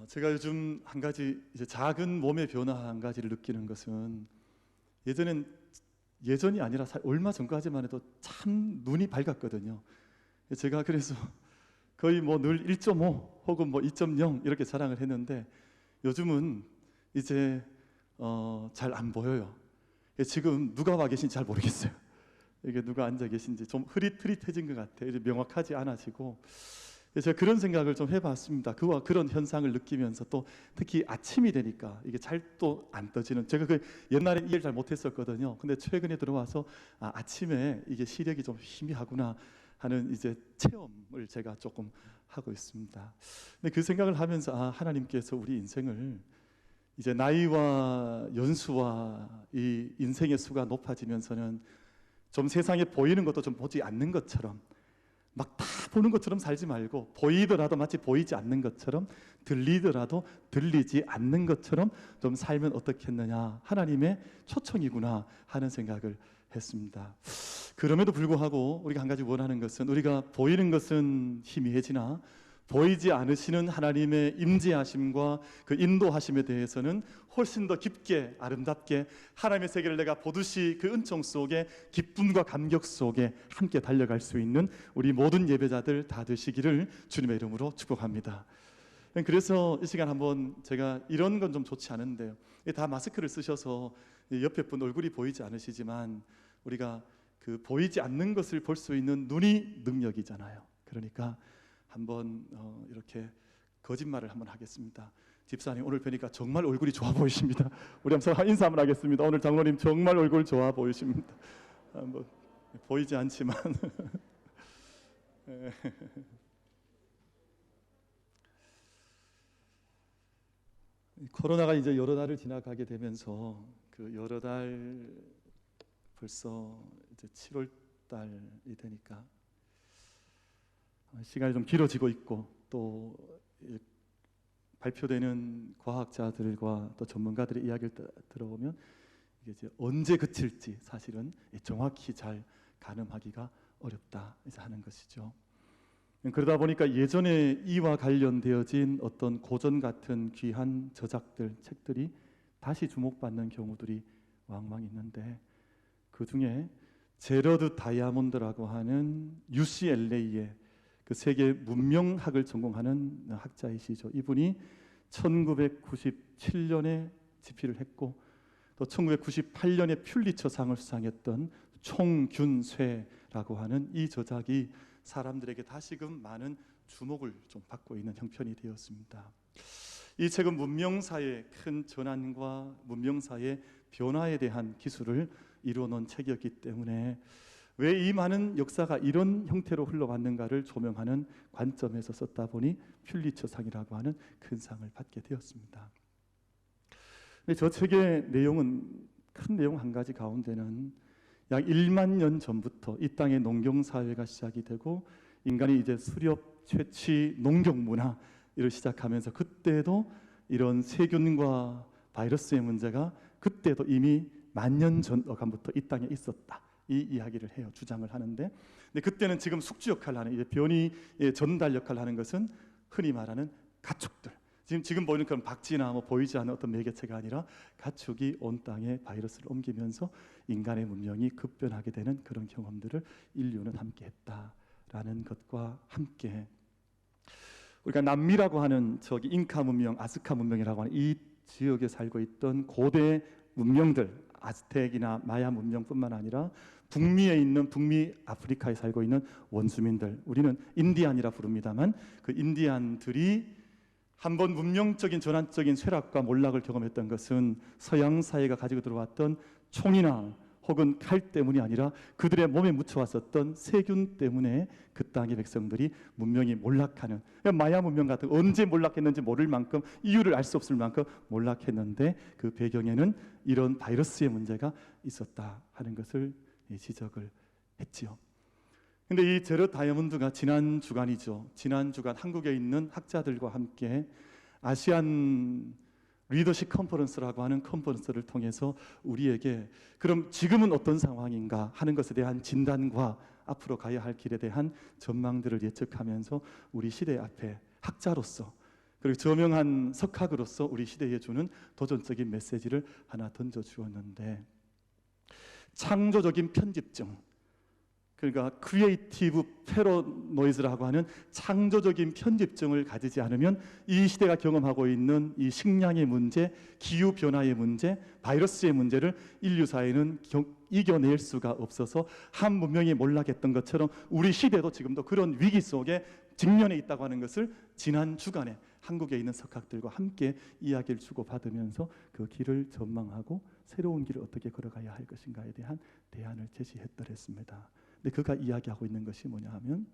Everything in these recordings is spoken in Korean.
제가 요즘 한 가지 이제 작은 몸의 변화 한 가지를 느끼는 것은 예전이 아니라 얼마 전까지만 해도 참 눈이 밝았거든요. 제가 그래서 거의 뭐 늘 1.5 혹은 뭐 2.0 이렇게 자랑을 했는데 요즘은 이제 잘 안 보여요. 지금 누가 와 계신지 잘 모르겠어요. 이게 누가 앉아 계신지 좀 흐릿흐릿해진 것 같아요. 이제 명확하지 않아지고 제가 그런 생각을 좀 해봤습니다. 그런 현상을 느끼면서 또 특히 아침이 되니까 이게 잘 또 안 떠지는, 제가 그 옛날에 이해를 잘 못했었거든요. 근데 최근에 들어와서 아침에 이게 시력이 좀 희미하구나 하는 이제 체험을 제가 조금 하고 있습니다. 근데 그 생각을 하면서 하나님께서 우리 인생을 이제 나이와 연수와 이 인생의 수가 높아지면서는 좀 세상에 보이는 것도 좀 보지 않는 것처럼 막 다 보는 것처럼 살지 말고 보이더라도 마치 보이지 않는 것처럼 들리더라도 들리지 않는 것처럼 좀 살면 어떻겠느냐, 하나님의 초청이구나 하는 생각을 했습니다. 그럼에도 불구하고 우리가 한 가지 원하는 것은 우리가 보이는 것은 희미해지나 보이지 않으시는 하나님의 임재하심과 그 인도하심에 대해서는 훨씬 더 깊게 아름답게 하나님의 세계를 내가 보듯이 그 은총 속에 기쁨과 감격 속에 함께 달려갈 수 있는 우리 모든 예배자들 다 되시기를 주님의 이름으로 축복합니다. 그래서 이 시간 한번 제가 이런 건 좀 좋지 않은데요, 다 마스크를 쓰셔서 옆에 분 얼굴이 보이지 않으시지만 우리가 그 보이지 않는 것을 볼 수 있는 눈이 능력이잖아요. 그러니까 한번 이렇게 거짓말을 한번 하겠습니다. 집사님 오늘 뵈니까 정말 얼굴이 좋아 보이십니다. 우리 한번 인사 한번 하겠습니다. 오늘 장로님 정말 얼굴 좋아 보이십니다. 뭐 보이지 않지만 코로나가 이제 여러 달을 지나가게 되면서 그 여러 달 벌써 이제 7월 달이 되니까 시간이 좀 길어지고 있고 또 발표되는 과학자들과 또 전문가들의 이야기를 들어보면 이게 이제 언제 그칠지 사실은 정확히 잘 가늠하기가 어렵다 하는 것이죠. 그러다 보니까 예전에 이와 관련되어진 어떤 고전 같은 귀한 저작들, 책들이 다시 주목받는 경우들이 왕왕 있는데 그 중에 제러드 다이아몬드라고 하는 UCLA의 그 세계 문명학을 전공하는 학자이시죠. 이분이 1997년에 집필을 했고 또 1998년에 퓰리처상을 수상했던 총균쇠라고 하는 이 저작이 사람들에게 다시금 많은 주목을 좀 받고 있는 형편이 되었습니다. 이 책은 문명사의 큰 전환과 문명사의 변화에 대한 기술을 이루어놓은 책이었기 때문에 왜 이 많은 역사가 이런 형태로 흘러왔는가를 조명하는 관점에서 썼다 보니 퓰리처상이라고 하는 큰 상을 받게 되었습니다. 근데 저 책의 내용은, 큰 내용 한 가지 가운데는 약 1만 년 전부터 이 땅의 농경사회가 시작이 되고 인간이 이제 수렵, 채취, 농경 문화를 시작하면서 그때도 이런 세균과 바이러스의 문제가 그때도 이미 10,000년 전부터 이 땅에 있었다, 이 이야기를 해요. 주장을 하는데, 근데 그때는 지금 숙주 역할을 하는, 이제 변이의 전달 역할을 하는 것은 흔히 말하는 가축들, 지금 보이는 그런 박쥐나 뭐 보이지 않는 어떤 매개체가 아니라 가축이 온 땅에 바이러스를 옮기면서 인간의 문명이 급변하게 되는 그런 경험들을 인류는 함께 했다라는 것과 함께 우리가 남미라고 하는 저기 잉카 문명, 아스카 문명이라고 하는 이 지역에 살고 있던 고대 문명들, 아즈텍이나 마야 문명뿐만 아니라 북미에 있는, 북미 아프리카에 살고 있는 원주민들, 우리는 인디안이라 부릅니다만 그 인디안들이 한번 문명적인 전환적인 쇠락과 몰락을 경험했던 것은 서양 사회가 가지고 들어왔던 총이나 혹은 칼 때문이 아니라 그들의 몸에 묻혀왔었던 세균 때문에 그 땅의 백성들이 문명이 몰락하는, 마야 문명 같은 언제 몰락했는지 모를 만큼, 이유를 알 수 없을 만큼 몰락했는데 그 배경에는 이런 바이러스의 문제가 있었다 하는 것을 지적을 했지요. 근데 이 제러 다이아몬드가 지난 주간이죠. 지난 주간 한국에 있는 학자들과 함께 아시안 리더십 컨퍼런스라고 하는 컨퍼런스를 통해서 우리에게 그럼 지금은 어떤 상황인가 하는 것에 대한 진단과 앞으로 가야 할 길에 대한 전망들을 예측하면서 우리 시대 앞에 학자로서 그리고 저명한 석학으로서 우리 시대에 주는 도전적인 메시지를 하나 던져주었는데, 창조적인 편집증, 그러니까 크리에이티브 패러노이즈라고 하는 창조적인 편집증을 가지지 않으면 이 시대가 경험하고 있는 이 식량의 문제, 기후 변화의 문제, 바이러스의 문제를 인류 사회는 이겨낼 수가 없어서 한 문명이 몰락했던 것처럼 우리 시대도 지금도 그런 위기 속에 직면해 있다고 하는 것을 지난 주간에 한국에 있는 석학들과 함께 이야기를 주고받으면서 그 길을 전망하고 새로운 길을 어떻게 걸어가야 할 것인가에 대한 대안을 제시했더랬습니다. 근데 그가 이야기하고 있는 것이 뭐냐 하면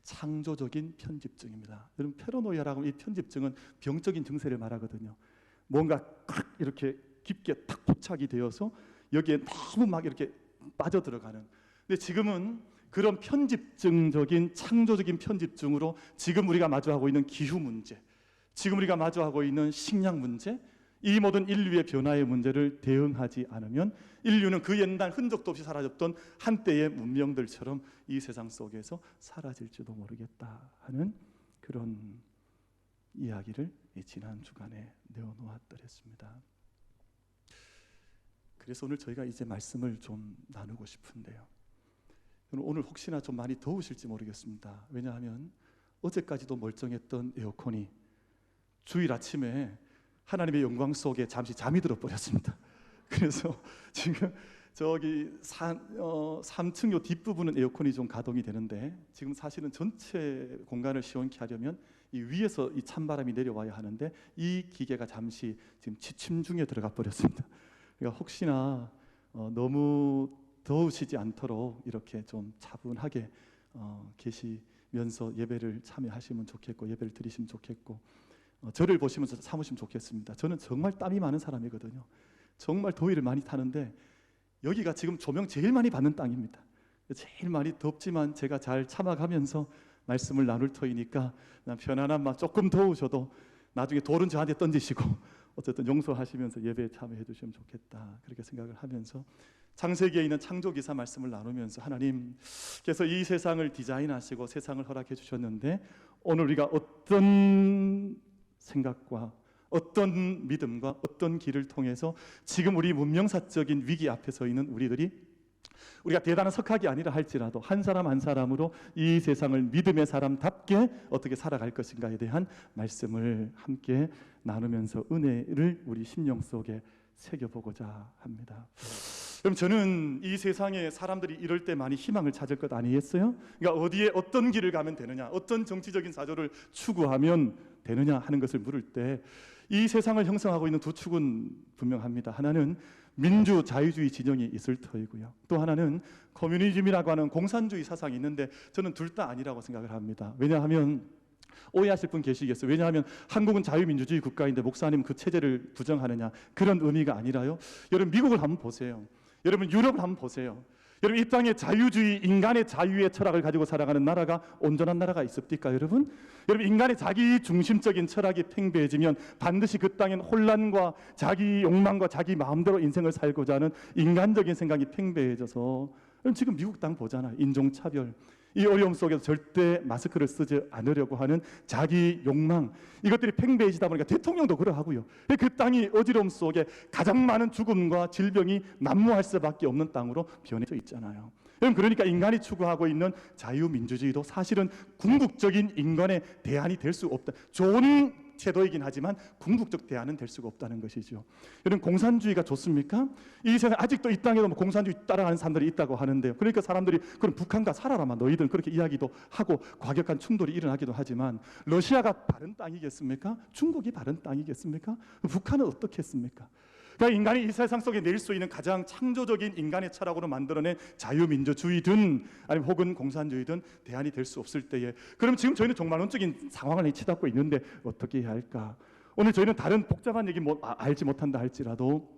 창조적인 편집증입니다. 여러분, 패러노이아라고 하면 이 편집증은 병적인 증세를 말하거든요. 뭔가 이렇게 깊게 탁 포착이 되어서 여기에 너무 막 이렇게 빠져들어가는. 근데 지금은 그런 편집증적인 창조적인 편집증으로 지금 우리가 마주하고 있는 기후 문제, 지금 우리가 마주하고 있는 식량 문제, 이 모든 인류의 변화의 문제를 대응하지 않으면 인류는 그 옛날 흔적도 없이 사라졌던 한때의 문명들처럼 이 세상 속에서 사라질지도 모르겠다 하는 그런 이야기를 지난 주간에 내어놓았더랬습니다. 그래서 오늘 저희가 이제 말씀을 좀 나누고 싶은데요, 오늘 혹시나 좀 많이 더우실지 모르겠습니다. 왜냐하면 어제까지도 멀쩡했던 에어컨이 주일 아침에 하나님의 영광 속에 잠시 잠이 들어버렸습니다. 그래서 지금 저기 3층 요 뒷부분은 에어컨이 좀 가동이 되는데, 지금 사실은 전체 공간을 시원케 하려면 이 위에서 이 찬바람이 내려와야 하는데 이 기계가 잠시 지금 취침 중에 들어가 버렸습니다. 그러니까 혹시나 너무 더우시지 않도록 이렇게 좀 차분하게 계시면서 예배를 참여하시면 좋겠고, 예배를 드리시면 좋겠고, 저를 보시면서 참으시면 좋겠습니다. 저는 정말 땀이 많은 사람이거든요. 정말 더위를 많이 타는데 여기가 지금 조명 제일 많이 받는 땅입니다. 제일 많이 덥지만 제가 잘 참아가면서 말씀을 나눌 터이니까 편안한 마음, 조금 더우셔도 나중에 돌은 저한테 던지시고 어쨌든 용서하시면서 예배에 참여해 주시면 좋겠다, 그렇게 생각을 하면서 창세기에 있는 창조기사 말씀을 나누면서 하나님께서 이 세상을 디자인하시고 세상을 허락해 주셨는데, 오늘 우리가 어떤 생각과 어떤 믿음과 어떤 길을 통해서 지금 우리 문명사적인 위기 앞에 서 있는 우리가 대단한 석학이 아니라 할지라도 한 사람 한 사람으로 이 세상을 믿음의 사람답게 어떻게 살아갈 것인가에 대한 말씀을 함께 나누면서 은혜를 우리 심령 속에 새겨보고자 합니다. 그럼 저는 이 세상에 사람들이 이럴 때 많이 희망을 찾을 것 아니겠어요? 그러니까 어디에 어떤 길을 가면 되느냐, 어떤 정치적인 사조를 추구하면 되느냐 하는 것을 물을 때 이 세상을 형성하고 있는 두 축은 분명합니다. 하나는 민주 자유주의 진영이 있을 터이고요, 또 하나는 커뮤니즘이라고 하는 공산주의 사상이 있는데 저는 둘 다 아니라고 생각을 합니다. 왜냐하면 오해하실 분 계시겠어요. 왜냐하면 한국은 자유민주주의 국가인데 목사님 그 체제를 부정하느냐, 그런 의미가 아니라요. 여러분, 미국을 한번 보세요. 여러분, 유럽을 한번 보세요. 여러분, 이 땅에 자유주의, 인간의 자유의 철학을 가지고 살아가는 나라가 온전한 나라가 있습니까? 여러분, 인간의 자기 중심적인 철학이 팽배해지면 반드시 그 땅엔 혼란과 자기 욕망과 자기 마음대로 인생을 살고자 하는 인간적인 생각이 팽배해져서, 지금 미국 땅 보잖아요. 인종차별, 이 어려움 속에서 절대 마스크를 쓰지 않으려고 하는 자기 욕망, 이것들이 팽배해지다 보니까 대통령도 그러하고요. 그 땅이 어지러움 속에 가장 많은 죽음과 질병이 난무할 수밖에 없는 땅으로 변해져 있잖아요. 그러니까 인간이 추구하고 있는 자유민주주의도 사실은 궁극적인 인간의 대안이 될 수 없다. 좋은 제도이긴 하지만 궁극적 대안은 될 수가 없다는 것이죠. 여러분, 공산주의가 좋습니까? 이 세상 아직도 이 땅에도 공산주의 따라가는 사람들이 있다고 하는데요. 그러니까 사람들이 그럼 북한과 살아라마 너희들 그렇게 이야기도 하고 과격한 충돌이 일어나기도 하지만, 러시아가 바른 땅이겠습니까? 중국이 바른 땅이겠습니까? 북한은 어떻겠습니까? 그러니까 인간이 이 세상 속에 낼 수 있는 가장 창조적인 인간의 철학으로 만들어낸 자유민주주의든 아니면 혹은 공산주의든 대안이 될 수 없을 때에, 그럼 지금 저희는 종말론적인 상황을 치닫고 있는데 어떻게 해야 할까? 오늘 저희는 다른 복잡한 얘기 알지 못한다 할지라도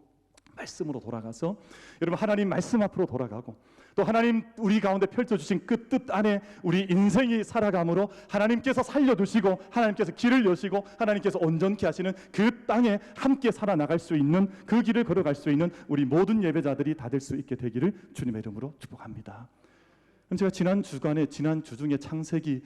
말씀으로 돌아가서 여러분, 하나님 말씀 앞으로 돌아가고, 또 하나님 우리 가운데 펼쳐주신 그 뜻 안에 우리 인생이 살아감으로 하나님께서 살려두시고 하나님께서 길을 여시고 하나님께서 온전케 하시는 그 땅에 함께 살아나갈 수 있는, 그 길을 걸어갈 수 있는 우리 모든 예배자들이 다 될 수 있게 되기를 주님의 이름으로 축복합니다. 제가 지난 주 중에 창세기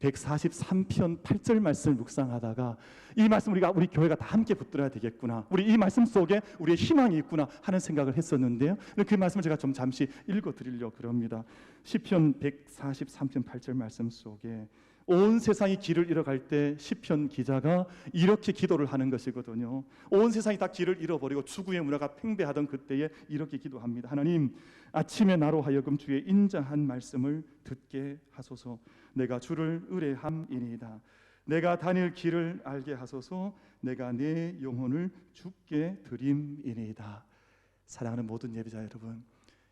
143편 8절 말씀을 묵상하다가 이 말씀 우리 교회가 다 함께 붙들어야 되겠구나, 우리 이 말씀 속에 우리의 희망이 있구나 하는 생각을 했었는데요. 그 말씀을 제가 좀 잠시 읽어드리려고 그럽니다. 시편 143편 8절 말씀 속에 온 세상이 길을 잃어갈 때 시편 기자가 이렇게 기도를 하는 것이거든요. 온 세상이 다 길을 잃어버리고 추구의 문화가 팽배하던 그때에 이렇게 기도합니다. 하나님, 아침에 나로 하여금 주의 인자한 말씀을 듣게 하소서. 내가 주를 의뢰함이니이다. 내가 다닐 길을 알게 하소서. 내가 내 영혼을 주께 드림이니이다. 사랑하는 모든 예배자 여러분,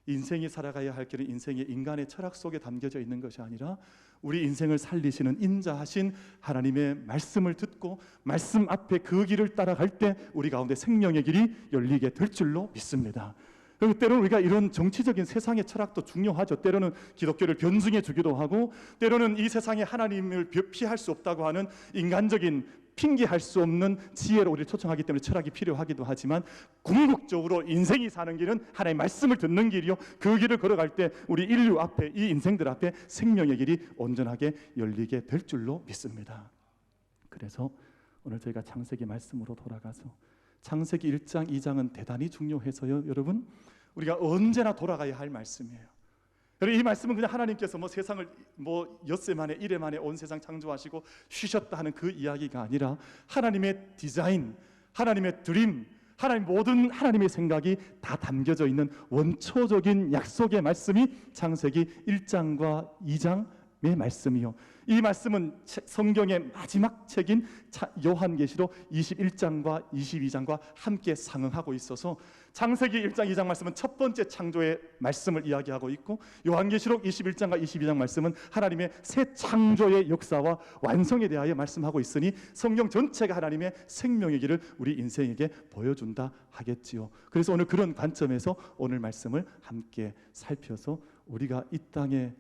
인생이 살아가야 할 길은 인생의 인간의 철학 속에 담겨져 있는 것이 아니라 우리 인생을 살리시는 인자하신 하나님의 말씀을 듣고 말씀 앞에 그 길을 따라갈 때 우리 가운데 생명의 길이 열리게 될 줄로 믿습니다. 그리고 때로는 우리가 이런 정치적인 세상의 철학도 중요하죠. 때로는 기독교를 변증해 주기도 하고, 때로는 이 세상에 하나님을 피할 수 없다고 하는 인간적인 핑계할 수 없는 지혜로 우리를 초청하기 때문에 철학이 필요하기도 하지만, 궁극적으로 인생이 사는 길은 하나님의 말씀을 듣는 길이요, 그 길을 걸어갈 때 우리 인류 앞에, 이 인생들 앞에 생명의 길이 온전하게 열리게 될 줄로 믿습니다. 그래서 오늘 저희가 창세기 말씀으로 돌아가서, 창세기 1장 2장은 대단히 중요해서요, 여러분, 우리가 언제나 돌아가야 할 말씀이에요. 그리고 이 말씀은 그냥 하나님께서 세상을 엿새 만에 이래 만에 온 세상 창조하시고 쉬셨다 하는 그 이야기가 아니라 하나님의 디자인, 하나님의 드림, 모든 하나님의 생각이 다 담겨져 있는 원초적인 약속의 말씀이 창세기 1장과 2장의 말씀이요, 이 말씀은 성경의 마지막 책인 요한계시록 21장과 22장과 함께 상응하고 있어서 창세기 1장 2장 말씀은 첫 번째 창조의 말씀을 이야기하고 있고, 요한계시록 21장과 22장 말씀은 하나님의 새 창조의 역사와 완성에 대하여 말씀하고 있으니 성경 전체가 하나님의 생명의 길을 우리 인생에게 보여준다 하겠지요. 그래서 오늘 그런 관점에서 오늘 말씀을 함께 살펴서 우리가 이 땅에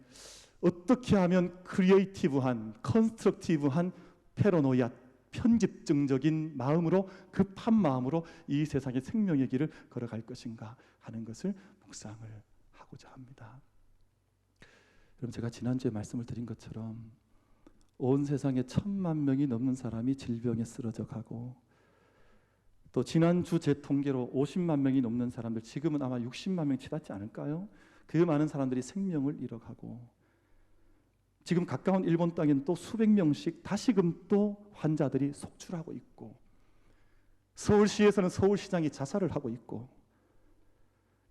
어떻게 하면 크리에이티브한, 컨스트럭티브한 페로노이아, 편집증적인 마음으로, 급한 마음으로 이 세상의 생명의 길을 걸어갈 것인가 하는 것을 묵상을 하고자 합니다. 여러분, 제가 지난주에 말씀을 드린 것처럼 온 세상에 1,000만 명이 넘는 사람이 질병에 쓰러져 가고, 또 지난주 제 통계로 50만 명이 넘는 사람들, 지금은 아마 60만 명 치닫지 않을까요? 그 많은 사람들이 생명을 잃어가고, 지금 가까운 일본 땅에는 또 수백 명씩 다시금 또 환자들이 속출하고 있고, 서울시에서는 서울시장이 자살을 하고 있고,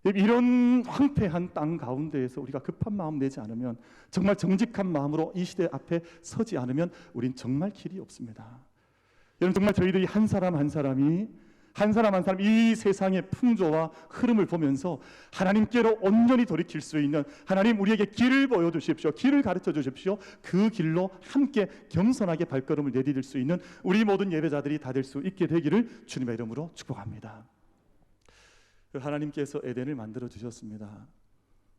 이런 황폐한 땅 가운데에서 우리가 급한 마음 내지 않으면, 정말 정직한 마음으로 이 시대 앞에 서지 않으면 우린 정말 길이 없습니다. 여러분, 정말 저희들이 한 사람 한 사람이 이 세상의 풍조와 흐름을 보면서 하나님께로 온전히 돌이킬 수 있는, 하나님 우리에게 길을 보여주십시오, 길을 가르쳐 주십시오, 그 길로 함께 겸손하게 발걸음을 내디딜 수 있는 우리 모든 예배자들이 다 될 수 있게 되기를 주님의 이름으로 축복합니다. 하나님께서 에덴을 만들어 주셨습니다.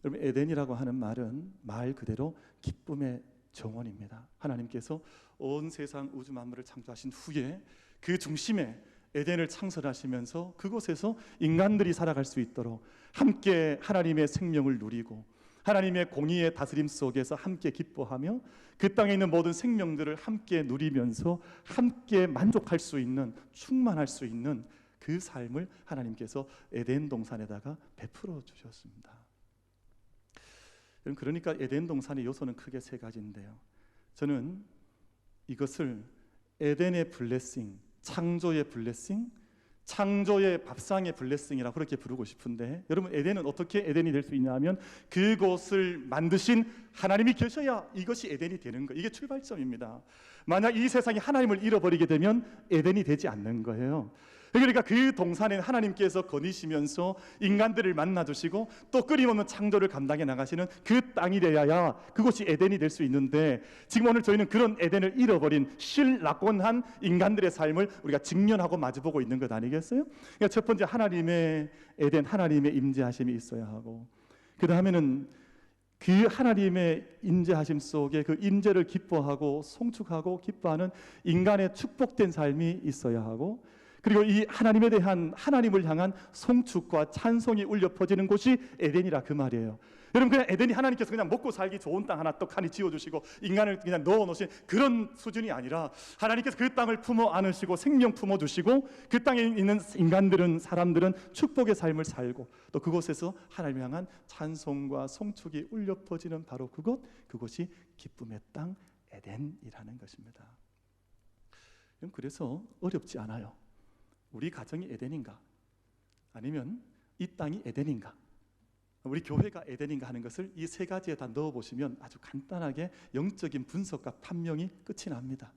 여러분, 에덴이라고 하는 말은 말 그대로 기쁨의 정원입니다. 하나님께서 온 세상 우주 만물을 창조하신 후에 그 중심에 에덴을 창설하시면서 그곳에서 인간들이 살아갈 수 있도록 함께 하나님의 생명을 누리고 하나님의 공의의 다스림 속에서 함께 기뻐하며 그 땅에 있는 모든 생명들을 함께 누리면서 함께 만족할 수 있는, 충만할 수 있는 그 삶을 하나님께서 에덴 동산에다가 베풀어 주셨습니다. 그러니까 에덴 동산의 요소는 크게 세 가지인데요, 저는 이것을 에덴의 블레싱, 창조의 블레싱, 창조의 밥상의 블레싱이라고 그렇게 부르고 싶은데, 여러분, 에덴은 어떻게 에덴이 될 수 있냐 하면 그곳을 만드신 하나님이 계셔야 이것이 에덴이 되는 거예요. 이게 출발점입니다. 만약 이 세상이 하나님을 잃어버리게 되면 에덴이 되지 않는 거예요. 그러니까 그 동산에 하나님께서 거니시면서 인간들을 만나주시고 또 끊임없는 창조를 감당해 나가시는 그 땅이 되어야 그곳이 에덴이 될 수 있는데, 지금 오늘 저희는 그런 에덴을 잃어버린 실낙원한 인간들의 삶을 우리가 직면하고 마주보고 있는 것 아니겠어요? 그러니까 첫 번째, 하나님의 에덴, 하나님의 임재하심이 있어야 하고, 그 다음에는 그 하나님의 임재하심 속에 그 임재를 기뻐하고 송축하고 기뻐하는 인간의 축복된 삶이 있어야 하고, 그리고 이 하나님에 대한, 하나님을 향한 송축과 찬송이 울려 퍼지는 곳이 에덴이라 그 말이에요. 여러분, 그냥 에덴이 하나님께서 그냥 먹고 살기 좋은 땅 하나 떡하니 지어주시고 인간을 그냥 넣어놓으신 그런 수준이 아니라, 하나님께서 그 땅을 품어 안으시고 생명 품어주시고 그 땅에 있는 인간들은, 사람들은 축복의 삶을 살고, 또 그곳에서 하나님을 향한 찬송과 송축이 울려 퍼지는 바로 그곳이 기쁨의 땅 에덴이라는 것입니다. 그래서 어렵지 않아요. 우리 가정이 에덴인가? 아니면 이 땅이 에덴인가? 우리 교회가 에덴인가 하는 것을 이 세 가지에 다 넣어보시면 아주 간단하게 영적인 분석과 판명이 끝이 납니다.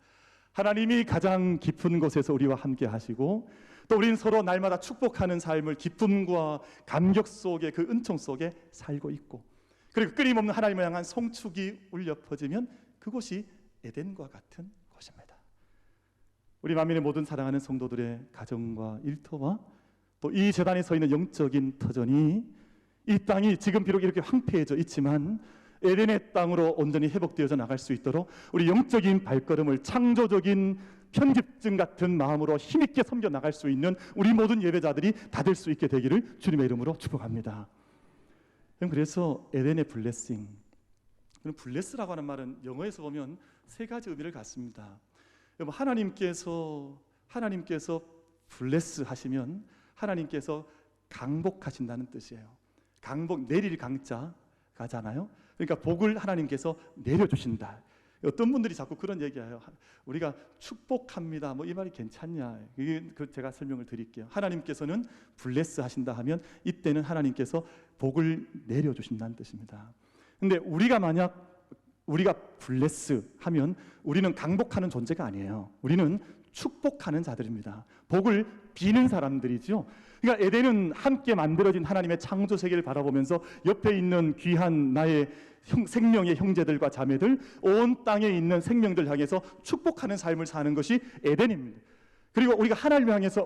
하나님이 가장 깊은 곳에서 우리와 함께 하시고, 또 우리는 서로 날마다 축복하는 삶을 기쁨과 감격 속에, 그 은총 속에 살고 있고, 그리고 끊임없는 하나님을 향한 송축이 울려 퍼지면 그곳이 에덴과 같은 곳입니다. 우리 만민의 모든 사랑하는 성도들의 가정과 일터와 또 이 제단에 서 있는 영적인 터전이, 이 땅이 지금 비록 이렇게 황폐해져 있지만 에덴의 땅으로 온전히 회복되어져 나갈 수 있도록 우리 영적인 발걸음을 창조적인 편집증 같은 마음으로 힘있게 섬겨 나갈 수 있는 우리 모든 예배자들이 다 될 수 있게 되기를 주님의 이름으로 축복합니다. 그래서 에덴의 블레싱, 블레스라고 하는 말은 영어에서 보면 세 가지 의미를 갖습니다. 하나님께서 블레스 하시면 하나님께서 강복하신다는 뜻이에요. 강복, 내릴 강자가잖아요. 그러니까 복을 하나님께서 내려주신다. 어떤 분들이 자꾸 그런 얘기해요. 우리가 축복합니다, 뭐 이 말이 괜찮냐? 이게 제가 설명을 드릴게요. 하나님께서는 블레스 하신다 하면 이때는 하나님께서 복을 내려주신다는 뜻입니다. 근데 우리가 블레스 하면 우리는 강복하는 존재가 아니에요. 우리는 축복하는 자들입니다. 복을 비는 사람들이죠. 그러니까 에덴은 함께 만들어진 하나님의 창조 세계를 바라보면서 옆에 있는 귀한 나의 생명의 형제들과 자매들, 온 땅에 있는 생명들 향해서 축복하는 삶을 사는 것이 에덴입니다. 그리고 우리가 하나님을 향해서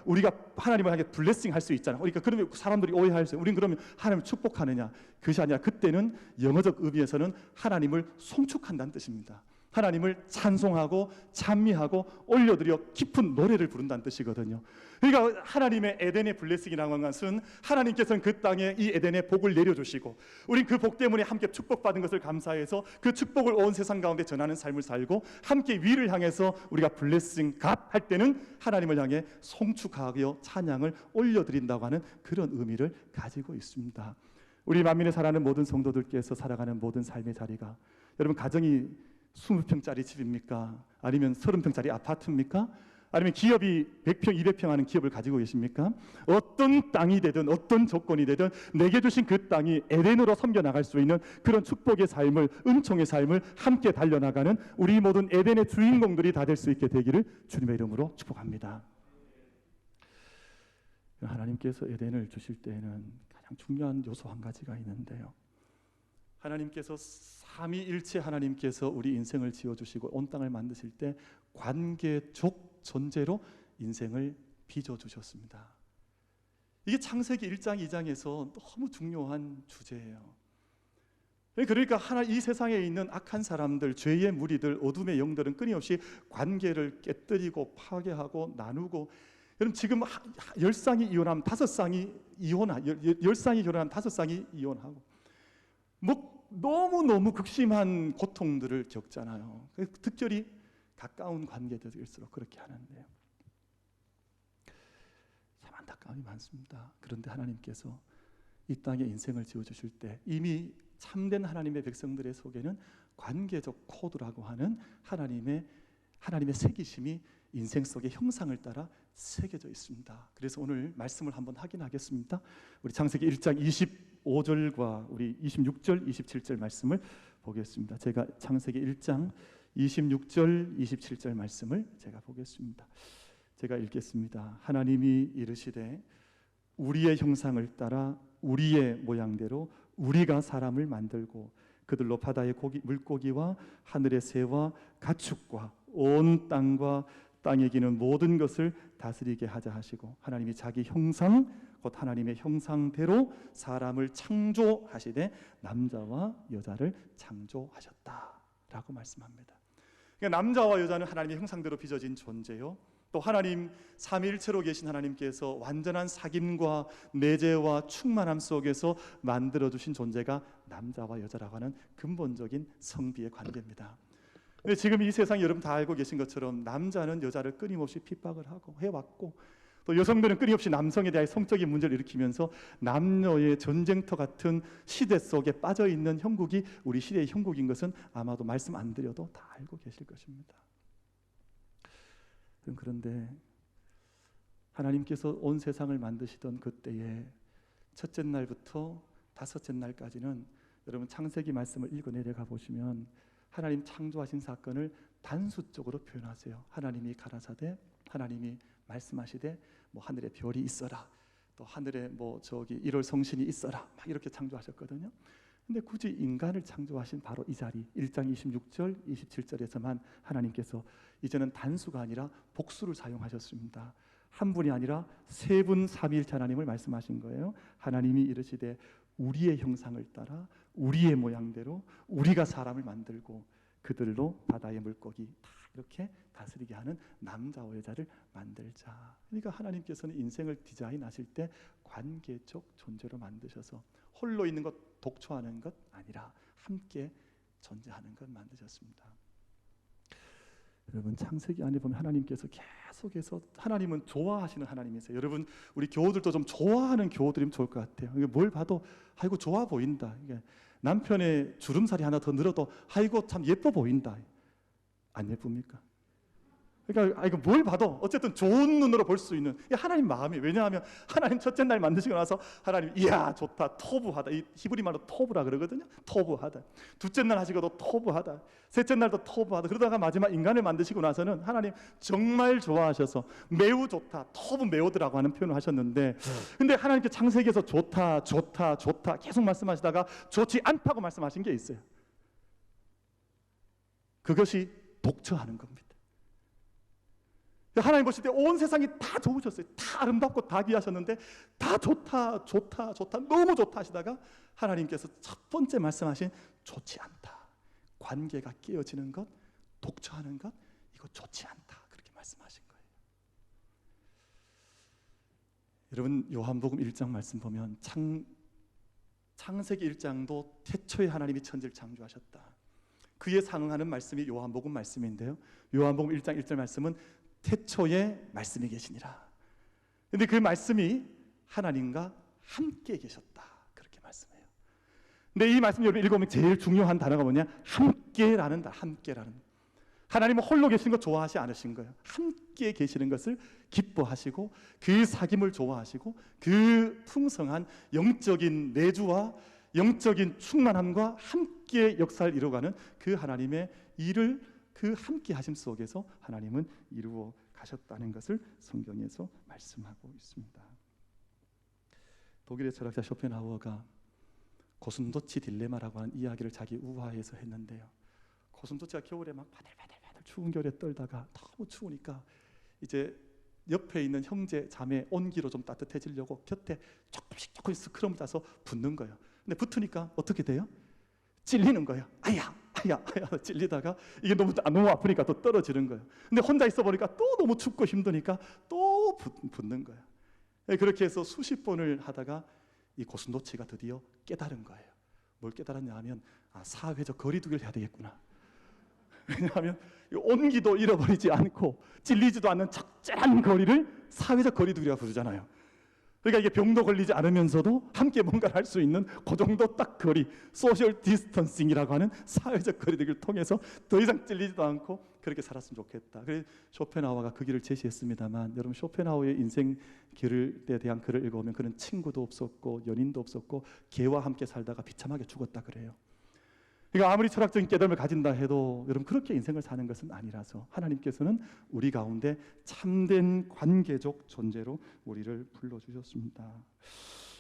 우리가 하나님을 향해 블레싱 할 수 있잖아요. 그러니까 그러면 사람들이 오해할 수 있어요. 우리는 그러면 하나님을 축복하느냐? 그것이 아니라 그때는 영어적 의미에서는 하나님을 송축한다는 뜻입니다. 하나님을 찬송하고 찬미하고 올려드려 깊은 노래를 부른다는 뜻이거든요. 그러니까 하나님의 에덴의 블레싱이라는 것은 하나님께서는 그 땅에 이 에덴에 복을 내려주시고, 우린 그 복 때문에 함께 축복받은 것을 감사해서 그 축복을 온 세상 가운데 전하는 삶을 살고, 함께 위를 향해서 우리가 블레싱 갓 할 때는 하나님을 향해 송축하여 찬양을 올려드린다고 하는 그런 의미를 가지고 있습니다. 우리 만민에 살아가는 모든 성도들께서 살아가는 모든 삶의 자리가, 여러분 가정이 20평짜리 집입니까? 아니면 30평짜리 아파트입니까? 아니면 기업이 100평, 200평 하는 기업을 가지고 계십니까? 어떤 땅이 되든 어떤 조건이 되든 내게 주신 그 땅이 에덴으로 섬겨나갈 수 있는 그런 축복의 삶을, 은총의 삶을 함께 달려나가는 우리 모든 에덴의 주인공들이 다 될 수 있게 되기를 주님의 이름으로 축복합니다. 하나님께서 에덴을 주실 때에는 가장 중요한 요소 한 가지가 있는데요, 하나님께서 삼위일체 하나님께서 우리 인생을 지어주시고 온 땅을 만드실 때 관계적 존재로 인생을 빚어주셨습니다. 이게 창세기 1장 2장에서 너무 중요한 주제예요. 그러니까 이 세상에 있는 악한 사람들, 죄의 무리들, 어둠의 영들은 끊임없이 관계를 깨뜨리고 파괴하고 나누고, 여러분 지금 10쌍이 이혼하면 5쌍이 이혼하고, 10쌍이 결혼하면 5쌍이 이혼하고, 너무너무 극심한 고통들을 겪잖아요. 특별히 가까운 관계들일수록 그렇게 하는데요, 참 안타까움이 많습니다. 그런데 하나님께서 이 땅에 인생을 지어주실 때 이미 참된 하나님의 백성들의 속에는 관계적 코드라고 하는 하나님의 새기심이 인생 속의 형상을 따라 새겨져 있습니다. 그래서 오늘 말씀을 한번 확인하겠습니다. 우리 창세기 1장 25절과 우리 26절, 27절 말씀을 보겠습니다. 제가 창세기 1장 26절, 27절 말씀을 제가 보겠습니다. 제가 읽겠습니다. 하나님이 이르시되 우리의 형상을 따라 우리의 모양대로 우리가 사람을 만들고 그들로 바다의 물고기와 하늘의 새와 가축과 온 땅과 땅에 기는 모든 것을 다스리게 하자 하시고, 하나님이 자기 형상 곧 하나님의 형상대로 사람을 창조하시되 남자와 여자를 창조하셨다라고 말씀합니다. 그러니까 남자와 여자는 하나님의 형상대로 빚어진 존재요, 또 하나님 삼위일체로 계신 하나님께서 완전한 사귐과 내재와 충만함 속에서 만들어주신 존재가 남자와 여자라고 하는 근본적인 성비의 관계입니다. 근데 지금 이 세상 여러분 다 알고 계신 것처럼 남자는 여자를 끊임없이 핍박을 하고 해왔고, 또 여성들은 끊임없이 남성에 대한 성적인 문제를 일으키면서 남녀의 전쟁터 같은 시대 속에 빠져있는 형국이 우리 시대의 형국인 것은 아마도 말씀 안 드려도 다 알고 계실 것입니다. 그런데 하나님께서 온 세상을 만드시던 그때에 첫째 날부터 다섯째 날까지는 여러분 창세기 말씀을 읽어 내려가 보시면 하나님 창조하신 사건을 단수적으로 표현하세요. 하나님이 가라사대, 하나님이 말씀하시되 뭐 하늘에 별이 있어라, 또 하늘에 뭐 저기 일월 성신이 있어라, 막 이렇게 창조하셨거든요. 근데 굳이 인간을 창조하신 바로 이 자리 1장 26절 27절에서만 하나님께서 이제는 단수가 아니라 복수를 사용하셨습니다. 한 분이 아니라 세 분 삼위일체 하나님을 말씀하신 거예요. 하나님이 이르시되 우리의 형상을 따라 우리의 모양대로 우리가 사람을 만들고 그들로 바다의 물고기 다 이렇게 다스리게 하는 남자와 여자를 만들자. 그러니까 하나님께서는 인생을 디자인하실 때 관계적 존재로 만드셔서 홀로 있는 것, 독초하는 것 아니라 함께 존재하는 것 만드셨습니다. 여러분 창세기 안에 보면 하나님께서 계속해서 하나님은 좋아하시는 하나님이세요. 여러분 우리 교우들도 좀 좋아하는 교우들이면 좋을 것 같아요. 이게 뭘 봐도 아이고 좋아 보인다. 이게 남편의 주름살이 하나 더 늘어도 아이고 참 예뻐 보인다. 안 예쁩니까? 그러니까 이거 뭘 봐도 어쨌든 좋은 눈으로 볼 수 있는 하나님 마음이. 왜냐하면 하나님 첫째 날 만드시고 나서 하나님 이야 좋다, 토부하다. 이 히브리 말로 토부라 그러거든요. 토부하다. 둘째 날 하시고도 토부하다. 셋째 날도 토부하다. 그러다가 마지막 인간을 만드시고 나서는 하나님 정말 좋아하셔서 매우 좋다, 토부 매우드라고 하는 표현을 하셨는데, 근데 하나님께 창세기에서 좋다 좋다 좋다 계속 말씀하시다가 좋지 않다고 말씀하신 게 있어요. 그것이 독처하는 겁니다. 하나님 보실 때 온 세상이 다 좋으셨어요. 다 아름답고 다 귀하셨는데 다 좋다 좋다 좋다 너무 좋다 하시다가 하나님께서 첫 번째 말씀하신 좋지 않다, 관계가 깨어지는 것, 독처하는 것, 이거 좋지 않다, 그렇게 말씀하신 거예요. 여러분 요한복음 1장 말씀 보면 창세기 1장도 태초에 하나님이 천지를 창조하셨다, 그에 상응하는 말씀이 요한복음 말씀인데요. 요한복음 1장 1절 말씀은 태초에 말씀이 계시니라. 근데 그 말씀이 하나님과 함께 계셨다, 그렇게 말씀해요. 근데 이 말씀 여러분 읽어보면 제일 중요한 단어가 뭐냐? 함께라는 단어. 함께라는. 하나님은 홀로 계시는 거 좋아하지 않으신 거예요. 함께 계시는 것을 기뻐하시고 그 사귐을 좋아하시고 그 풍성한 영적인 내주와 영적인 충만함과 함께 역사를 이루어가는 그 하나님의 일을 그 함께 하심 속에서 하나님은 이루어 가셨다는 것을 성경에서 말씀하고 있습니다. 독일의 철학자 쇼펜하우어가 고슴도치 딜레마라고 하는 이야기를 자기 우화에서 했는데요. 고슴도치가 겨울에 막 바들바들 추운 겨울에 떨다가 너무 추우니까 이제 옆에 있는 형제 자매 온기로 좀 따뜻해지려고 곁에 조금씩 스크럼을 짜서 붙는 거예요. 근데 붙으니까 어떻게 돼요? 찔리는 거예요. 아야 찔리다가 이게 너무 아프니까 또 떨어지는 거예요. 근데 혼자 있어 보니까 또 너무 춥고 힘드니까 또 붙는 거예요. 그렇게 해서 수십 번을 하다가 이 고슴도치가 드디어 깨달은 거예요. 뭘 깨달았냐 하면 사회적 거리두기를 해야 되겠구나. 왜냐하면 온기도 잃어버리지 않고 찔리지도 않는 적절한 거리를 사회적 거리두기라고 부르잖아요. 그러니까 이게 병도 걸리지 않으면서도 함께 뭔가를 할 수 있는 그 정도 딱 거리, 소셜 디스턴싱이라고 하는 사회적 거리두기를 통해서 더 이상 찔리지도 않고 그렇게 살았으면 좋겠다. 그래서 쇼펜하우어가 그 길을 제시했습니다만, 여러분 쇼펜하우어의 인생 길에 대한 글을 읽어보면 그는 친구도 없었고 연인도 없었고 개와 함께 살다가 비참하게 죽었다 그래요. 그러니까 아무리 철학적인 깨달음을 가진다 해도 여러분 그렇게 인생을 사는 것은 아니라서 하나님께서는 우리 가운데 참된 관계적 존재로 우리를 불러주셨습니다.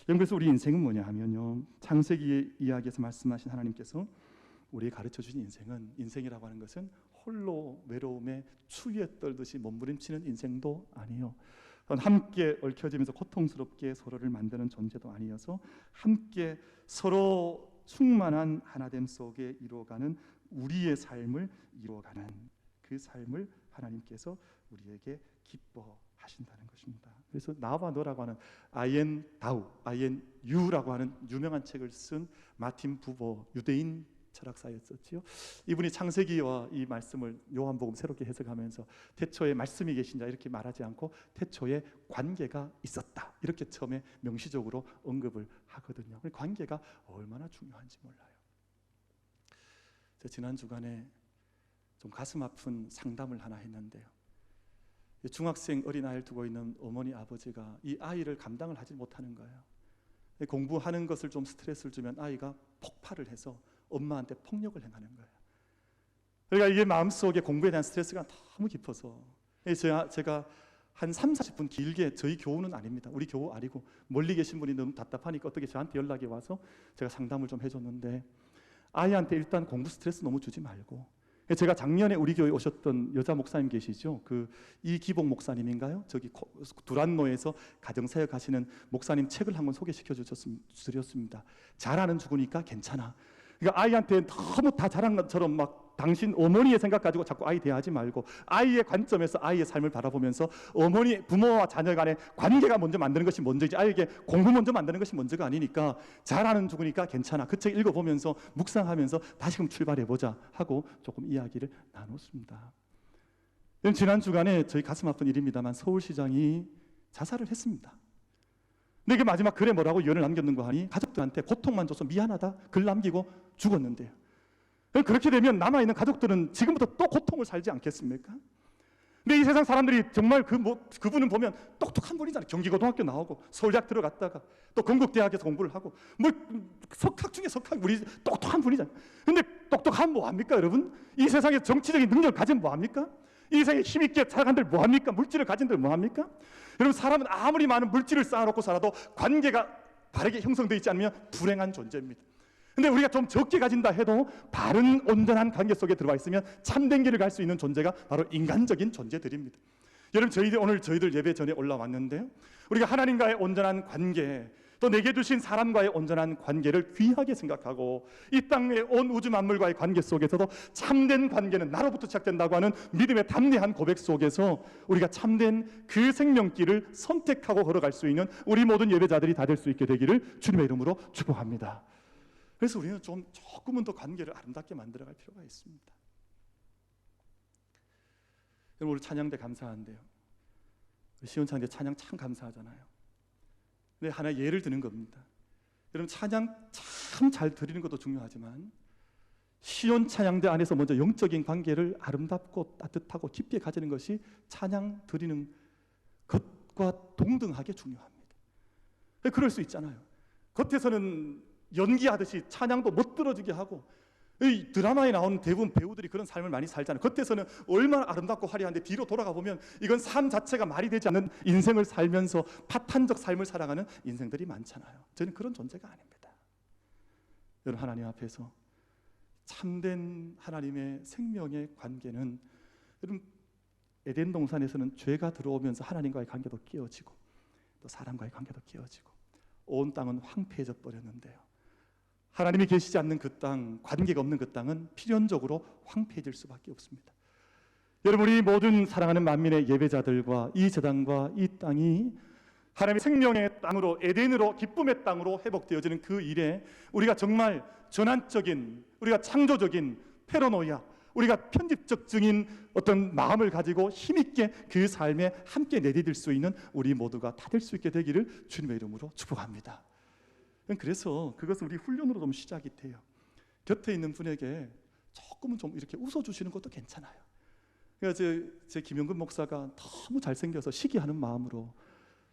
그래서 우리 인생은 뭐냐 하면요, 창세기 이야기에서 말씀하신 하나님께서 우리에게 가르쳐 주신 인생이라고 하는 것은 홀로 외로움에 추위에 떨듯이 몸부림치는 인생도 아니에요. 함께 얽혀지면서 고통스럽게 서로를 만드는 존재도 아니어서 함께 서로 충만한 하나됨 속에 이루어가는 우리의 삶을 이루어가는 그 삶을 하나님께서 우리에게 기뻐하신다는 것입니다. 그래서 나와 너라고 하는 아이엔 다우, 아이엔 유라고 하는 유명한 책을 쓴 마틴 부버, 유대인 철학사였었지요. 이분이 창세기와 이 말씀을 요한복음 새롭게 해석하면서 태초에 말씀이 계신 자 이렇게 말하지 않고 태초에 관계가 있었다 이렇게 처음에 명시적으로 언급을 하거든요. 관계가 얼마나 중요한지 몰라요. 지난 주간에 좀 가슴 아픈 상담을 하나 했는데요. 중학생 어린아이를 두고 있는 어머니 아버지가 이 아이를 감당을 하지 못하는 거예요. 공부하는 것을 좀 스트레스를 주면 아이가 폭발을 해서 엄마한테 폭력을 행하는 거예요. 그러니까 이게 마음속에 공부에 대한 스트레스가 너무 깊어서 제가 한 30-40분 길게, 저희 교우는 아닙니다. 우리 교우 아니고 멀리 계신 분이 너무 답답하니까 어떻게 저한테 연락이 와서 제가 상담을 좀 해줬는데, 아이한테 일단 공부 스트레스 너무 주지 말고, 제가 작년에 우리 교회에 오셨던 여자 목사님 계시죠? 그 이기복 목사님인가요? 저기 두란노에서 가정사역 하시는 목사님 책을 한 권 소개시켜 드렸습니다. 잘하는 죽으니까 괜찮아. 그러니까 아이한테 너무 다 잘한 것처럼 막 당신 어머니의 생각 가지고 자꾸 아이 대하지 말고 아이의 관점에서 아이의 삶을 바라보면서 어머니, 부모와 자녀 간의 관계가 먼저 만드는 것이 먼저이지 아이에게 공부 먼저 만드는 것이 먼저가 아니니까 잘하는 죽으니까 괜찮아. 그 책 읽어보면서 묵상하면서 다시금 출발해보자 하고 조금 이야기를 나눴습니다. 지난 주간에 저희 가슴 아픈 일입니다만 서울시장이 자살을 했습니다. 근데 이게 마지막 글에 뭐라고 유언을 남겼는가 하니 가족들한테 고통만 줘서 미안하다 글 남기고 죽었는데요. 그렇게 되면 남아있는 가족들은 지금부터 또 고통을 살지 않겠습니까? 근데 이 세상 사람들이 정말 그분은 보면 똑똑한 분이잖아요. 경기고등학교 나오고 서울대학 들어갔다가 또 건국대학에서 공부를 하고 뭐 석학 중에 석학, 우리 똑똑한 분이잖아요. 근데 똑똑하면 뭐합니까 여러분? 이 세상에 정치적인 능력을 가진 뭐합니까? 이 세상에 힘있게 살아간들 뭐합니까? 물질을 가진들 뭐합니까? 여러분, 사람은 아무리 많은 물질을 쌓아놓고 살아도 관계가 바르게 형성되어 있지 않으면 불행한 존재입니다. 근데 우리가 좀 적게 가진다 해도 바른 온전한 관계 속에 들어와 있으면 참된 길을 갈 수 있는 존재가 바로 인간적인 존재들입니다. 여러분, 오늘 저희들 예배 전에 올라왔는데요, 우리가 하나님과의 온전한 관계, 또 내게 주신 사람과의 온전한 관계를 귀하게 생각하고 이 땅의 온 우주 만물과의 관계 속에서도 참된 관계는 나로부터 시작된다고 하는 믿음의 담대한 고백 속에서 우리가 참된 그 생명길을 선택하고 걸어갈 수 있는 우리 모든 예배자들이 다 될 수 있게 되기를 주님의 이름으로 축복합니다. 그래서 우리는 조금은 더 관계를 아름답게 만들어갈 필요가 있습니다. 오늘 찬양대 감사한데요, 시온찬양대 찬양 참 감사하잖아요. 근데 하나 예를 드는 겁니다. 여러분, 찬양 참 잘 드리는 것도 중요하지만 시온 찬양대 안에서 먼저 영적인 관계를 아름답고 따뜻하고 깊게 가지는 것이 찬양 드리는 것과 동등하게 중요합니다. 그럴 수 있잖아요. 겉에서는 연기하듯이 찬양도 못 들어주게 하고, 이 드라마에 나오는 대부분 배우들이 그런 삶을 많이 살잖아요. 겉에서는 얼마나 아름답고 화려한데 뒤로 돌아가 보면 이건 삶 자체가 말이 되지 않는 인생을 살면서 파탄적 삶을 살아가는 인생들이 많잖아요. 저는 그런 존재가 아닙니다. 여러분, 하나님 앞에서 참된 하나님의 생명의 관계는, 여러분, 에덴 동산에서는 죄가 들어오면서 하나님과의 관계도 깨어지고 또 사람과의 관계도 깨어지고 온 땅은 황폐해져 버렸는데요, 하나님이 계시지 않는 그 땅, 관계가 없는 그 땅은 필연적으로 황폐해질 수밖에 없습니다. 여러분, 우리 모든 사랑하는 만민의 예배자들과 이 제단과 이 땅이 하나님의 생명의 땅으로, 에덴으로, 기쁨의 땅으로 회복되어지는 그 일에 우리가 정말 전환적인, 우리가 창조적인 페로노이아, 우리가 편집적 증인 어떤 마음을 가지고 힘있게 그 삶에 함께 내디딜 수 있는 우리 모두가 다 될 수 있게 되기를 주님의 이름으로 축복합니다. 그래서 그것은 우리 훈련으로 좀 시작이 돼요. 곁에 있는 분에게 조금은 좀 이렇게 웃어주시는 것도 괜찮아요. 그래서 제 김영근 목사가 너무 잘생겨서 시기하는 마음으로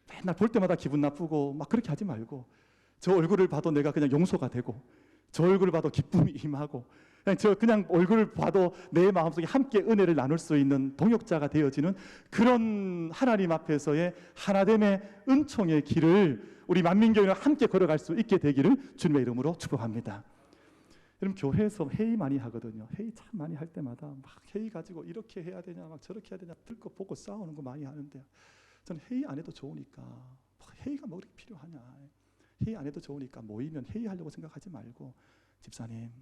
맨날 볼 때마다 기분 나쁘고 막 그렇게 하지 말고, 저 얼굴을 봐도 내가 그냥 용서가 되고, 저 얼굴을 봐도 기쁨이 임하고, 그냥 얼굴을 봐도 내 마음속에 함께 은혜를 나눌 수 있는 동역자가 되어지는 그런 하나님 앞에서의 하나됨의 은총의 길을 우리 만민교회는 함께 걸어갈 수 있게 되기를 주님의 이름으로 축복합니다. 여러분, 교회에서 회의 많이 하거든요. 회의 참 많이 할 때마다 막 회의 가지고 이렇게 해야 되냐, 막 저렇게 해야 되냐, 들고 보고 싸우는 거 많이 하는데요, 저는 회의 안 해도 좋으니까, 회의가 뭐 그렇게 필요하냐, 회의 안 해도 좋으니까 모이면 회의하려고 생각하지 말고, 집사님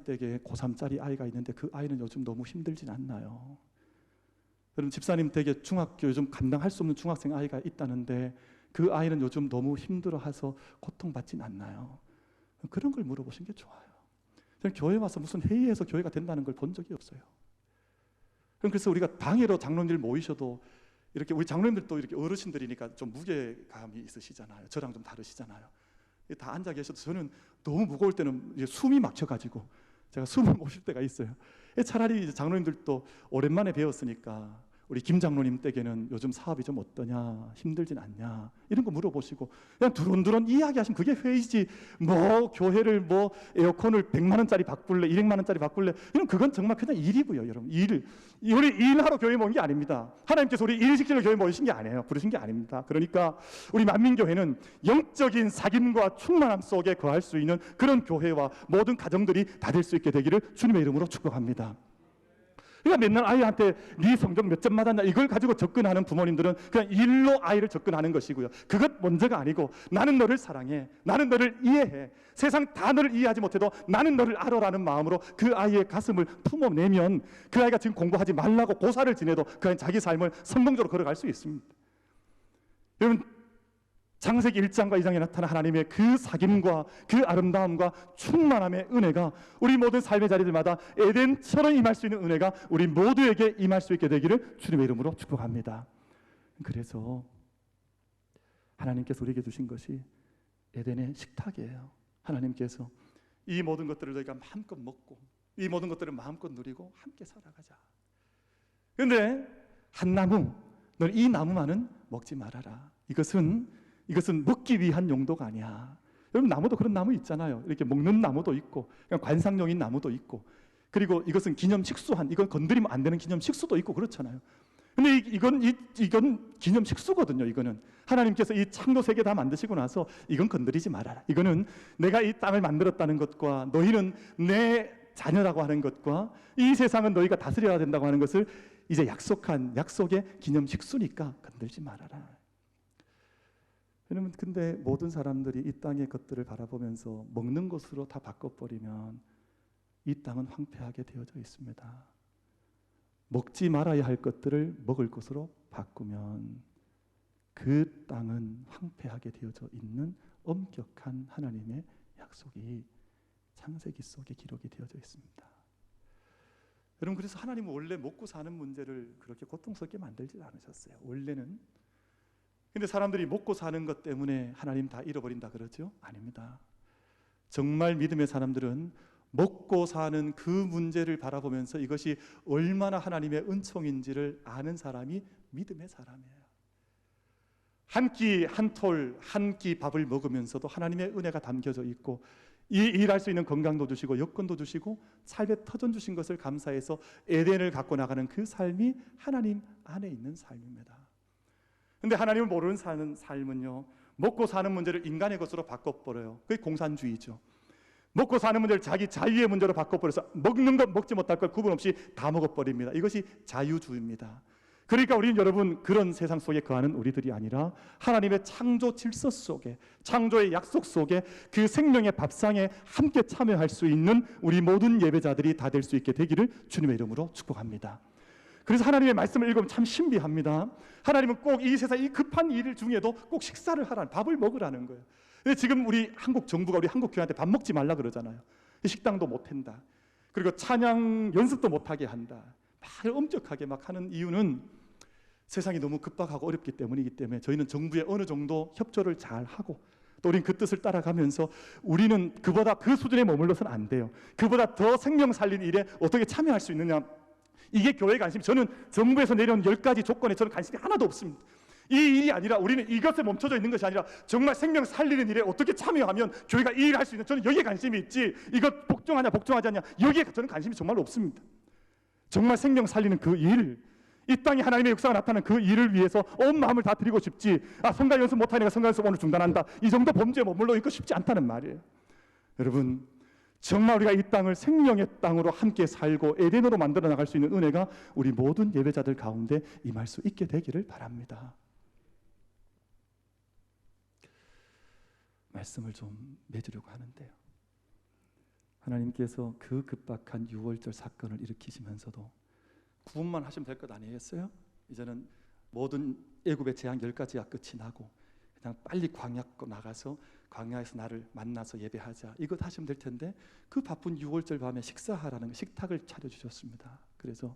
댁에 고3짜리 아이가 있는데 그 아이는 요즘 너무 힘들진 않나요? 여러분 집사님 댁에 중학교 요즘 감당할 수 없는 중학생 아이가 있다는데 그 아이는 요즘 너무 힘들어해서 고통받진 않나요? 그런 걸 물어보신 게 좋아요. 저는 교회 와서 무슨 회의에서 교회가 된다는 걸 본 적이 없어요. 그래서 우리가 당회로 장로님들 모이셔도 이렇게 우리 장로님들도 이렇게 어르신들이니까 좀 무게감이 있으시잖아요. 저랑 좀 다르시잖아요. 다 앉아 계셔도 저는 너무 무거울 때는 이제 숨이 막혀가지고 제가 숨을 못 쉴 때가 있어요. 차라리 이제 장로님들도 오랜만에 배웠으니까 우리 김 장로님 댁에는 요즘 사업이 좀 어떠냐, 힘들진 않냐 이런 거 물어보시고 그냥 두런두런 이야기하시면 그게 회의지. 뭐 교회를 뭐 에어컨을 100만 원짜리 바꿀래, 200만 원짜리 바꿀래, 이런 그건 정말 그냥 일이고요, 여러분. 우리 일하러 교회 모인 게 아닙니다. 하나님께서 우리 일 시키러 교회 모이신 게 아니에요. 부르신 게 아닙니다. 그러니까 우리 만민교회는 영적인 사귐과 충만함 속에 거할 수 있는 그런 교회와 모든 가정들이 다 될 수 있게 되기를 주님의 이름으로 축복합니다. 그러니까 맨날 아이한테 네 성적 몇 점 맞았나 이걸 가지고 접근하는 부모님들은 그냥 일로 아이를 접근하는 것이고요. 그것 먼저가 아니고 나는 너를 사랑해, 나는 너를 이해해, 세상 다 너를 이해하지 못해도 나는 너를 알아라는 마음으로 그 아이의 가슴을 품어내면 그 아이가 지금 공부하지 말라고 고사를 지내도 그 아이는 자기 삶을 성공적으로 걸어갈 수 있습니다. 여러분 창세기 1장과 2장에 나타난 하나님의 그 사귐과 그 아름다움과 충만함의 은혜가 우리 모든 삶의 자리들마다 에덴처럼 임할 수 있는 은혜가 우리 모두에게 임할 수 있게 되기를 주님의 이름으로 축복합니다. 그래서 하나님께서 우리에게 주신 것이 에덴의 식탁이에요. 하나님께서 이 모든 것들을 저희가 마음껏 먹고 이 모든 것들을 마음껏 누리고 함께 살아가자. 그런데 한 나무, 너는 이 나무만은 먹지 말아라. 이것은 먹기 위한 용도가 아니야. 여러분 나무도 그런 나무 있잖아요. 이렇게 먹는 나무도 있고 그냥 관상용인 나무도 있고 그리고 이것은 기념 식수한, 이건 건드리면 안 되는 기념 식수도 있고 그렇잖아요. 근데 이건 기념 식수거든요. 이거는 하나님께서 이 창조 세계 다 만드시고 나서 이건 건드리지 말아라. 이거는 내가 이 땅을 만들었다는 것과 너희는 내 자녀라고 하는 것과 이 세상은 너희가 다스려야 된다고 하는 것을 이제 약속한 약속의 기념 식수니까 건들지 말아라. 여러분 근데 모든 사람들이 이 땅의 것들을 바라보면서 먹는 것으로 다 바꿔버리면 이 땅은 황폐하게 되어져 있습니다. 먹지 말아야 할 것들을 먹을 것으로 바꾸면 그 땅은 황폐하게 되어져 있는 엄격한 하나님의 약속이 창세기 속에 기록이 되어져 있습니다. 여러분 그래서 하나님은 원래 먹고 사는 문제를 그렇게 고통스럽게 만들지 않으셨어요. 원래는. 근데 사람들이 먹고 사는 것 때문에 하나님 다 잃어버린다 그러죠? 아닙니다. 정말 믿음의 사람들은 먹고 사는 그 문제를 바라보면서 이것이 얼마나 하나님의 은총인지를 아는 사람이 믿음의 사람이에요. 한 끼 한 톨 한 끼 밥을 먹으면서도 하나님의 은혜가 담겨져 있고 이 일할 수 있는 건강도 주시고 여건도 주시고 삶의 터전 주신 것을 감사해서 에덴을 갖고 나가는 그 삶이 하나님 안에 있는 삶입니다. 근데 하나님을 모르는 사는 삶은요, 먹고 사는 문제를 인간의 것으로 바꿔버려요. 그게 공산주의죠. 먹고 사는 문제를 자기 자유의 문제로 바꿔버려서 먹는 것 먹지 못할 것 구분 없이 다 먹어버립니다. 이것이 자유주의입니다. 그러니까 우리는 여러분 그런 세상 속에 거하는 우리들이 아니라 하나님의 창조 질서 속에, 창조의 약속 속에 그 생명의 밥상에 함께 참여할 수 있는 우리 모든 예배자들이 다 될 수 있게 되기를 주님의 이름으로 축복합니다. 그래서 하나님의 말씀을 읽으면 참 신비합니다. 하나님은 꼭 이 세상 이 급한 일 중에도 꼭 식사를 하라는, 밥을 먹으라는 거예요. 근데 지금 우리 한국 정부가 우리 한국 교회한테 밥 먹지 말라 그러잖아요. 식당도 못 한다. 그리고 찬양 연습도 못하게 한다. 막 엄격하게 막 하는 이유는 세상이 너무 급박하고 어렵기 때문이기 때문에 저희는 정부에 어느 정도 협조를 잘 하고 또 우리는 그 뜻을 따라가면서 우리는 그보다 그 수준에 머물러서는 안 돼요. 그보다 더 생명 살리는 일에 어떻게 참여할 수 있느냐, 이게 교회의 관심. 저는 정부에서 내려온 10가지 조건에 저는 관심이 하나도 없습니다. 이 일이 아니라 우리는 이것에 멈춰져 있는 것이 아니라 정말 생명 살리는 일에 어떻게 참여하면 교회가 이 일을 할 수 있는, 저는 여기에 관심이 있지 이것 복종하냐 복종하지 않냐 여기에 저는 관심이 정말 없습니다. 정말 생명 살리는 그 일, 이 땅에 하나님의 역사가 나타나는 그 일을 위해서 온 마음을 다 드리고 싶지, 성가 연습 못하니까 성가 연습 오늘 중단한다, 이 정도 범죄에 머물러 있고 싶지 않다는 말이에요. 여러분 정말 우리가 이 땅을 생명의 땅으로 함께 살고 에덴으로 만들어 나갈 수 있는 은혜가 우리 모든 예배자들 가운데 임할 수 있게 되기를 바랍니다. 말씀을 좀 맺으려고 하는데요, 하나님께서 그 급박한 6월절 사건을 일으키시면서도 구원만 하시면 될 것 아니겠어요? 이제는 모든 애굽의 재앙 10가지가 끝이 나고 그냥 빨리 광야로 나가서 광야에서 나를 만나서 예배하자, 이거 하시면 될 텐데 그 바쁜 6월절 밤에 식사하라는 식탁을 차려주셨습니다. 그래서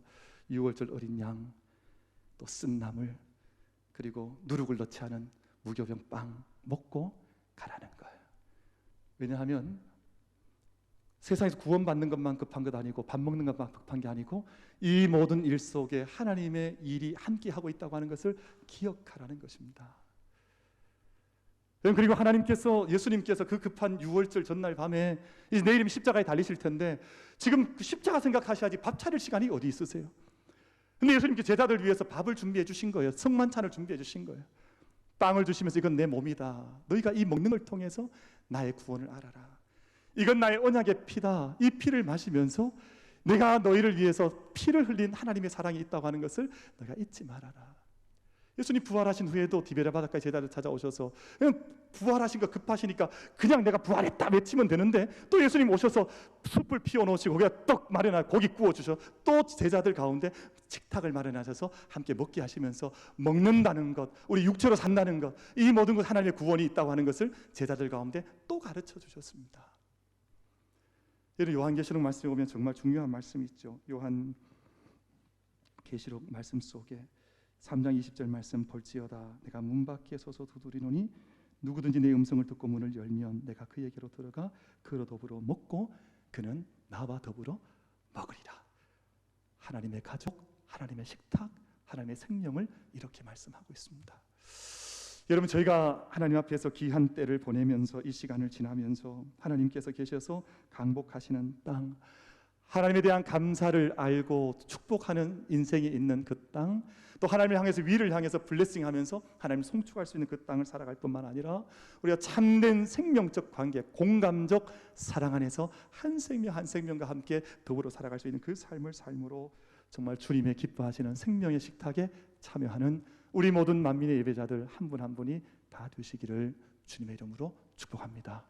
6월절 어린 양, 또 쓴 나물, 그리고 누룩을 넣지 않은 무교병 빵 먹고 가라는 거예요. 왜냐하면 세상에서 구원받는 것만 급한 것 아니고 밥 먹는 것만 급한 게 아니고 이 모든 일 속에 하나님의 일이 함께하고 있다고 하는 것을 기억하라는 것입니다. 그리고 예수님께서 그 급한 6월절 전날 밤에 이제 내일이면 십자가에 달리실 텐데 지금 그 십자가 생각하셔야지 밥 차릴 시간이 어디 있으세요? 근데 예수님께 제자들 위해서 밥을 준비해 주신 거예요. 성만찬을 준비해 주신 거예요. 빵을 주시면서 이건 내 몸이다. 너희가 이 먹는 걸 통해서 나의 구원을 알아라. 이건 나의 언약의 피다. 이 피를 마시면서 내가 너희를 위해서 피를 흘린 하나님의 사랑이 있다고 하는 것을 너희가 잊지 말아라. 예수님 부활하신 후에도 디베랴 바닷가에 제자들 찾아오셔서 그냥 부활하신 거 급하시니까 그냥 내가 부활했다 외치면 되는데 또 예수님 오셔서 숯불 피워놓으시고 거기다 떡 마련하고 고기 구워주셔 또 제자들 가운데 식탁을 마련하셔서 함께 먹게 하시면서 먹는다는 것, 우리 육체로 산다는 것, 이 모든 것 하나님의 구원이 있다고 하는 것을 제자들 가운데 또 가르쳐 주셨습니다. 여러분, 요한계시록 말씀에 보면 정말 중요한 말씀이 있죠. 요한계시록 말씀 속에 3장 20절 말씀, 볼지어다 내가 문 밖에 서서 두드리노니 누구든지 내 음성을 듣고 문을 열면 내가 그에게로 들어가 그로 더불어 먹고 그는 나와 더불어 먹으리라. 하나님의 가족, 하나님의 식탁, 하나님의 생명을 이렇게 말씀하고 있습니다. 여러분, 저희가 하나님 앞에서 귀한 때를 보내면서 이 시간을 지나면서 하나님께서 계셔서 강복하시는 땅, 하나님에 대한 감사를 알고 축복하는 인생이 있는 그 땅, 또 하나님을 향해서 위를 향해서 블레싱하면서 하나님을 송축할 수 있는 그 땅을 살아갈 뿐만 아니라 우리가 참된 생명적 관계, 공감적 사랑 안에서 한 생명 한 생명과 함께 더불어 살아갈 수 있는 그 삶을 삶으로 정말 주님의 기뻐하시는 생명의 식탁에 참여하는 우리 모든 만민의 예배자들 한 분 한 분이 다 되시기를 주님의 이름으로 축복합니다.